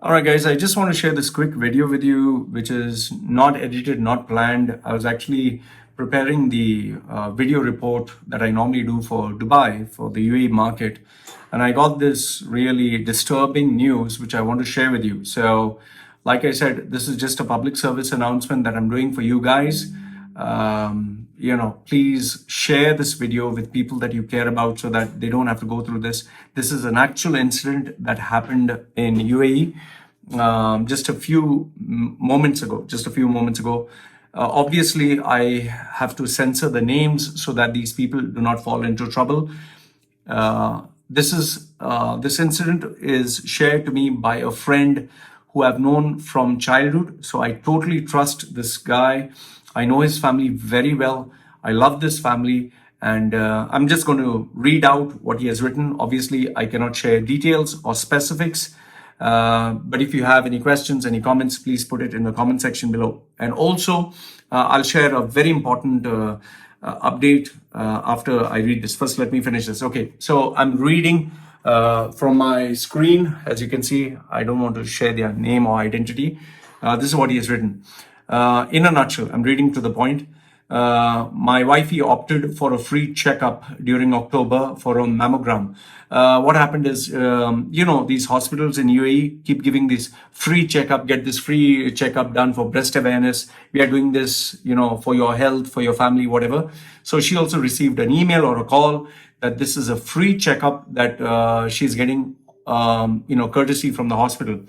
All right, guys, I just want to share this quick video with you, which is not edited, not planned. I was actually preparing the video report that I normally do for Dubai, for the UAE market. And I got this really disturbing news, which I want to share with you. So, like I said, this is just a public service announcement that I'm doing for you guys. Please share this video with people that you care about so that they don't have to go through this. This is an actual incident that happened in UAE just a few moments ago. Obviously, I have to censor the names so that these people do not fall into trouble. This incident is shared to me by a friend who I've known from childhood. So I totally trust this guy. I know his family very well. I love this family. And I'm just going to read out what he has written. Obviously, I cannot share details or specifics. But if you have any questions, any comments, please put it in the comment section below. And also, I'll share a very important update after I read this. First, let me finish this. Okay, so I'm reading from my screen. As you can see, I don't want to share their name or identity. This is what he has written. In a nutshell, I'm reading to the point. My wifey opted for a free checkup during October for a mammogram. What happened is, these hospitals in UAE keep giving this free checkup, get this free checkup done for breast awareness. We are doing this, for your health, for your family, whatever. So she also received an email or a call that this is a free checkup that she's getting, courtesy from the hospital.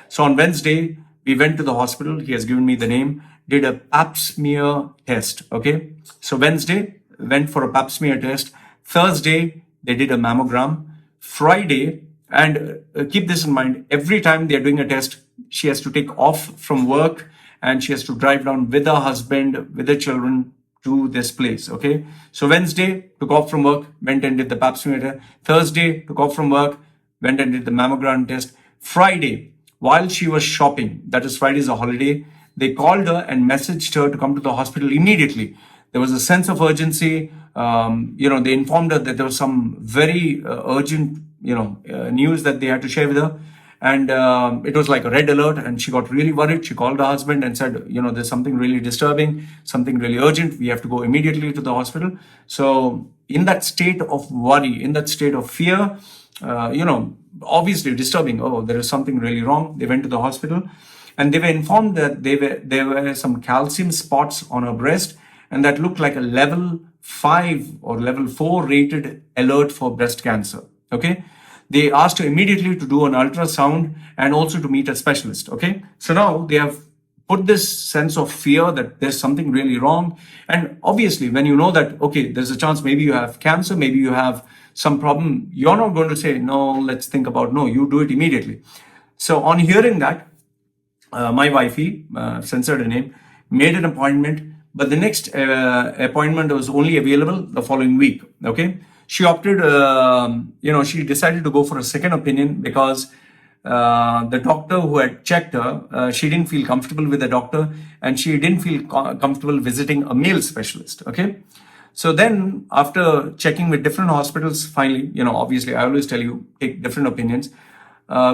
So on Wednesday, we went to the hospital. He has given me the name. Did a pap smear test. Okay. So Wednesday, went for a pap smear test. Thursday, they did a mammogram. Friday, and keep this in mind, every time they're doing a test, she has to take off from work and she has to drive down with her husband, with the children to this place. Okay. So Wednesday, took off from work, went and did the pap smear test. Thursday, took off from work, went and did the mammogram test. Friday, while she was shopping, that is Friday is a holiday, they called her and messaged her to come to the hospital immediately. There was a sense of urgency. They informed her that there was some very urgent, news that they had to share with her. And it was like a red alert, and she got really worried. She called her husband and said, there's something really disturbing, something really urgent. We have to go immediately to the hospital. So in that state of worry, in that state of fear, obviously disturbing. Oh, there is something really wrong. They went to the hospital and they were informed that there were some calcium spots on her breast, and that looked like a level 5 or level 4 rated alert for breast cancer. Okay. They asked her immediately to do an ultrasound and also to meet a specialist. Okay. So now they have put this sense of fear that there's something really wrong. And obviously, when you know that, okay, there's a chance maybe you have cancer, maybe you have some problem, you're not going to say, no, let's think about, no, you do it immediately. So on hearing that, my wifey, censored her name, made an appointment, but the next appointment was only available the following week. Okay. She opted, she decided to go for a second opinion because the doctor who had checked her, she didn't feel comfortable with the doctor and she didn't feel comfortable visiting a male specialist. Okay. So then after checking with different hospitals, finally, obviously I always tell you, take different opinions.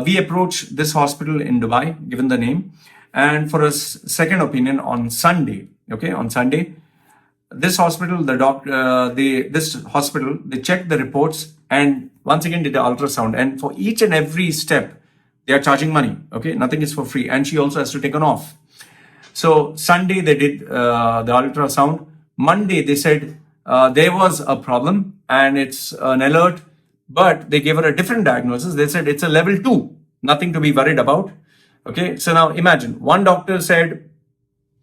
We approached this hospital in Dubai, given the name, and for a second opinion on Sunday. Okay. On Sunday, this hospital, they checked the reports and once again did the ultrasound. And for each and every step, they are charging money. Okay. Nothing is for free. And she also has to take an off. So Sunday, they did the ultrasound. Monday, they said there was a problem and it's an alert, but they gave her a different diagnosis. They said it's a level 2, nothing to be worried about. Okay. So now imagine one doctor said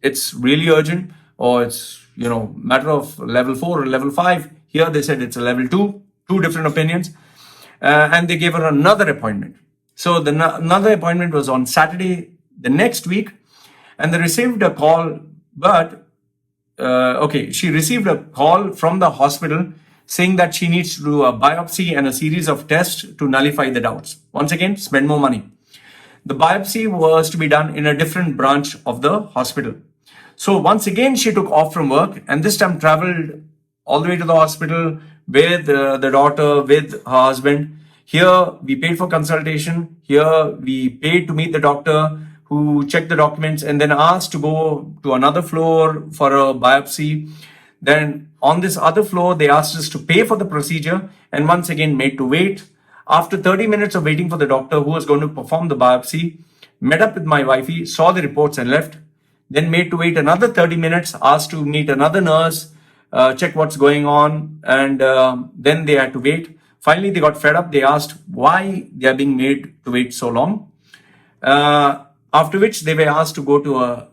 it's really urgent or it's, matter of level 4 or level 5. Here they said it's a level 2, two different opinions. And they gave her another appointment. So another appointment was on Saturday the next week, and they received a call, but she received a call from the hospital saying that she needs to do a biopsy and a series of tests to nullify the doubts. Once again, spend more money. The biopsy was to be done in a different branch of the hospital. So once again, she took off from work and this time traveled all the way to the hospital with the daughter, with her husband. Here we paid for consultation. Here we paid to meet the doctor who checked the documents and then asked to go to another floor for a biopsy. Then on this other floor, they asked us to pay for the procedure and once again made to wait. After 30 minutes of waiting for the doctor who was going to perform the biopsy, met up with my wifey, saw the reports and left. Then made to wait another 30 minutes, asked to meet another nurse, check what's going on, and then they had to wait. Finally, they got fed up. They asked why they are being made to wait so long. After which they were asked to go to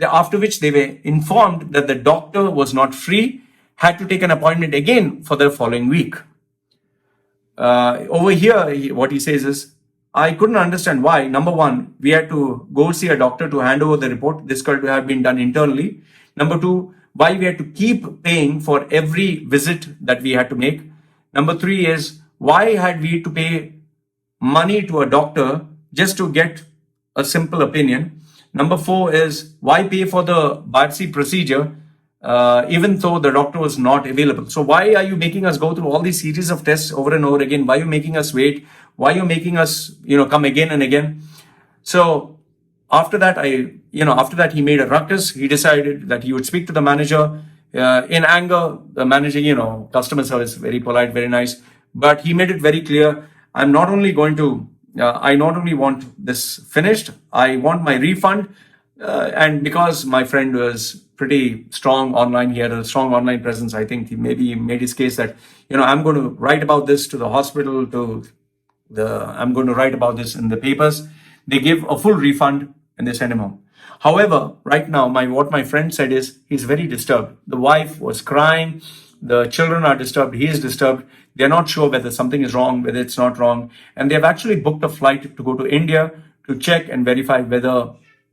after which they were informed that the doctor was not free, had to take an appointment again for the following week. Over here, what he says is, I couldn't understand why. Number one, we had to go see a doctor to hand over the report. This could have been done internally. Number two, why we had to keep paying for every visit that we had to make. Number three is, why had we to pay money to a doctor just to get a simple opinion? Number four is, why pay for the biopsy procedure even though the doctor was not available? So why are you making us go through all these series of tests over and over again? Why are you making us wait? Why are you making us, come again and again? So after that, he made a ruckus. He decided that he would speak to the manager. In anger, the manager, customer service, very polite, very nice. But he made it very clear, I not only want this finished, I want my refund. And because my friend was pretty strong online, he had a strong online presence, I think he maybe made his case that, I'm going to write about this to the hospital, I'm going to write about this in the papers. They give a full refund and they send him home. However, right now, what my friend said is he's very disturbed. The wife was crying. The children are disturbed. He is disturbed. They're not sure whether something is wrong, whether it's not wrong. And they've actually booked a flight to go to India to check and verify whether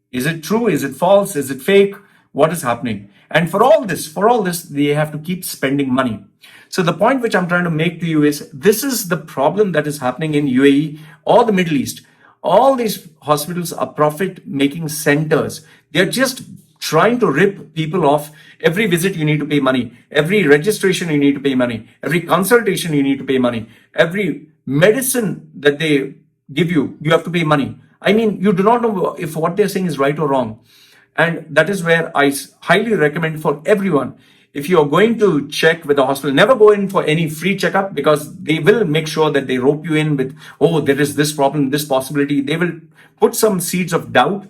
is it true, is it false, is it fake, what is happening. And for all this, they have to keep spending money. So the point which I'm trying to make to you is this is the problem that is happening in UAE or the Middle East. All these hospitals are profit-making centers. They're just trying to rip people off. Every visit you need to pay money. Every registration you need to pay money. Every consultation you need to pay money. Every medicine that they give you, you have to pay money. I mean, you do not know if what they're saying is right or wrong. And that is where I highly recommend for everyone, if you are going to check with the hospital, never go in for any free checkup because they will make sure that they rope you in with, there is this problem, this possibility. They will put some seeds of doubt.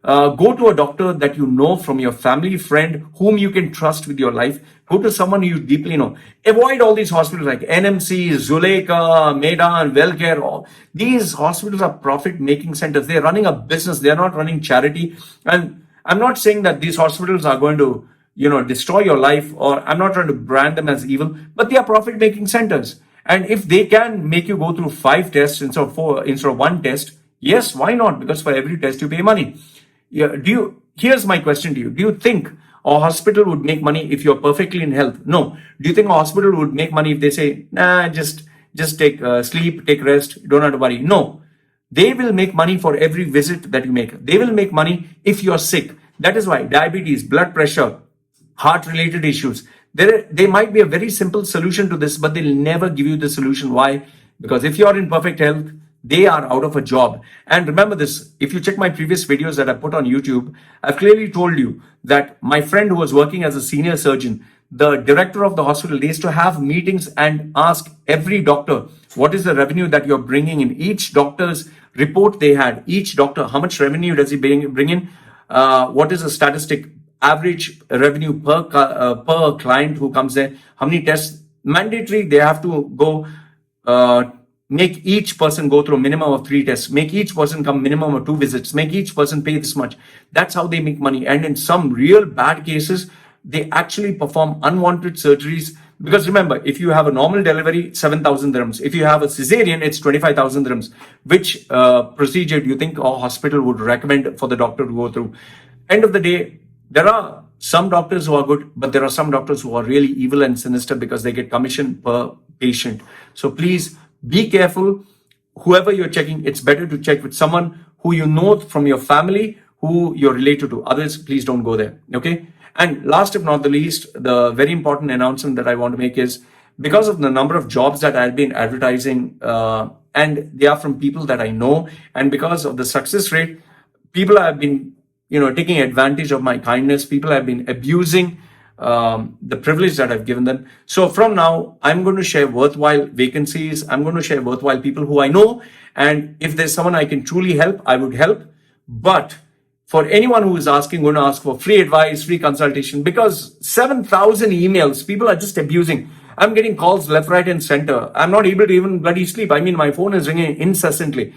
Go to a doctor that you know from your family, friend, whom you can trust with your life. Go to someone you deeply know. Avoid all these hospitals like NMC, Zuleika, Medan, Wellcare. All these hospitals are profit-making centers. They're running a business. They're not running charity. And I'm not saying that these hospitals are going to destroy your life, or I'm not trying to brand them as evil, but they are profit-making centers. And if they can make you go through 5 tests instead of 1 test, yes, why not? Because for every test you pay money. Yeah, here's my question to you. Do you think a hospital would make money if you're perfectly in health? No. Do you think a hospital would make money if they say, nah, just take sleep, take rest, you don't have to worry? No. They will make money for every visit that you make. They will make money if you're sick. That is why diabetes, blood pressure, heart-related issues, there might be a very simple solution to this, but they'll never give you the solution. Why? Because if you're in perfect health, they are out of a job. And remember this, if you check my previous videos that I put on YouTube, I've clearly told you that my friend who was working as a senior surgeon, the director of the hospital, they used to have meetings and ask every doctor, what is the revenue that you're bringing in? Each doctor's report they had, each doctor, how much revenue does he bring in? What is the statistic? Average revenue per client who comes there, how many tests? Mandatory, they have to go make each person go through a minimum of 3 tests, make each person come minimum of 2 visits, make each person pay this much. That's how they make money. And in some real bad cases, they actually perform unwanted surgeries. Because remember, if you have a normal delivery, 7,000 dirhams. If you have a cesarean, it's 25,000 dirhams. Which procedure do you think a hospital would recommend for the doctor to go through? End of the day, there are some doctors who are good, but there are some doctors who are really evil and sinister because they get commission per patient. So please be careful. Whoever you're checking, it's better to check with someone who you know from your family, who you're related to. Others, please don't go there. Okay. And last if not the least, the very important announcement that I want to make is because of the number of jobs that I've been advertising, and they are from people that I know, and because of the success rate, people have been, taking advantage of my kindness. People have been abusing the privilege that I've given them. So from now, I'm going to share worthwhile vacancies. I'm going to share worthwhile people who I know. And if there's someone I can truly help, I would help. But for anyone who is asking, going to ask for free advice, free consultation, because 7,000 emails, people are just abusing. I'm getting calls left, right, and center. I'm not able to even bloody sleep. I mean, my phone is ringing incessantly.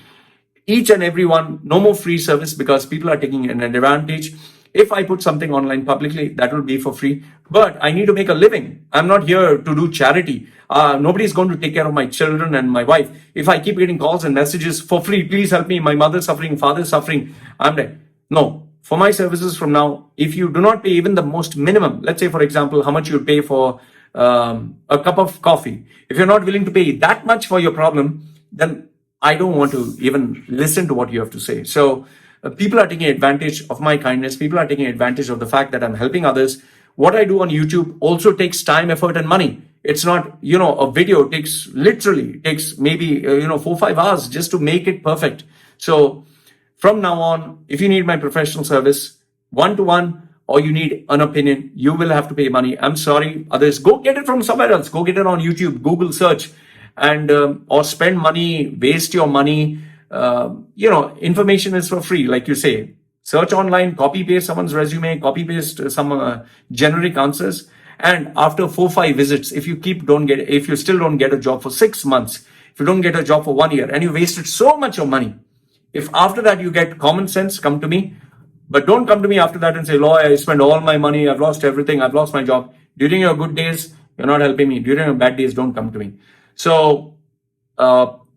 Each and every one, no more free service, because people are taking an advantage. If I put something online publicly, that will be for free. But I need to make a living. I'm not here to do charity. Nobody's going to take care of my children and my wife. If I keep getting calls and messages for free, please help me, my mother's suffering, father's suffering, I'm like, no. For my services from now, if you do not pay even the most minimum, let's say, for example, how much you pay for a cup of coffee. If you're not willing to pay that much for your problem, then I don't want to even listen to what you have to say. So people are taking advantage of my kindness. People are taking advantage of the fact that I'm helping others. What I do on YouTube also takes time, effort, and money. It's not, a video takes maybe, 4-5 hours just to make it perfect. So from now on, if you need my professional service, one-to-one, or you need an opinion, you will have to pay money. I'm sorry, others, go get it from somewhere else. Go get it on YouTube, Google search, and or spend money, waste your money. Information is for free, like you say. Search online, copy paste someone's resume, copy paste some generic answers, and after 4-5 visits, if you still don't get a job for 6 months, if you don't get a job for 1 year, and you wasted so much of money, if after that you get common sense, come to me. But don't come to me after that and say, Loy, I spent all my money, I've lost everything, I've lost my job. During your good days, you're not helping me. During your bad days, don't come to me. So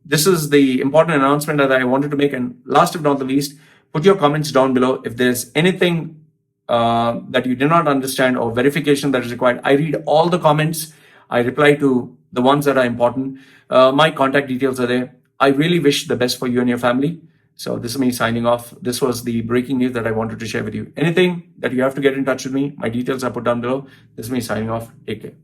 this is the important announcement that I wanted to make. And last but not the least, put your comments down below. If there's anything that you did not understand or verification that is required, I read all the comments. I reply to the ones that are important. My contact details are there. I really wish the best for you and your family. So this is me signing off. This was the breaking news that I wanted to share with you. Anything that you have to get in touch with me, my details are put down below. This is me signing off. Take care.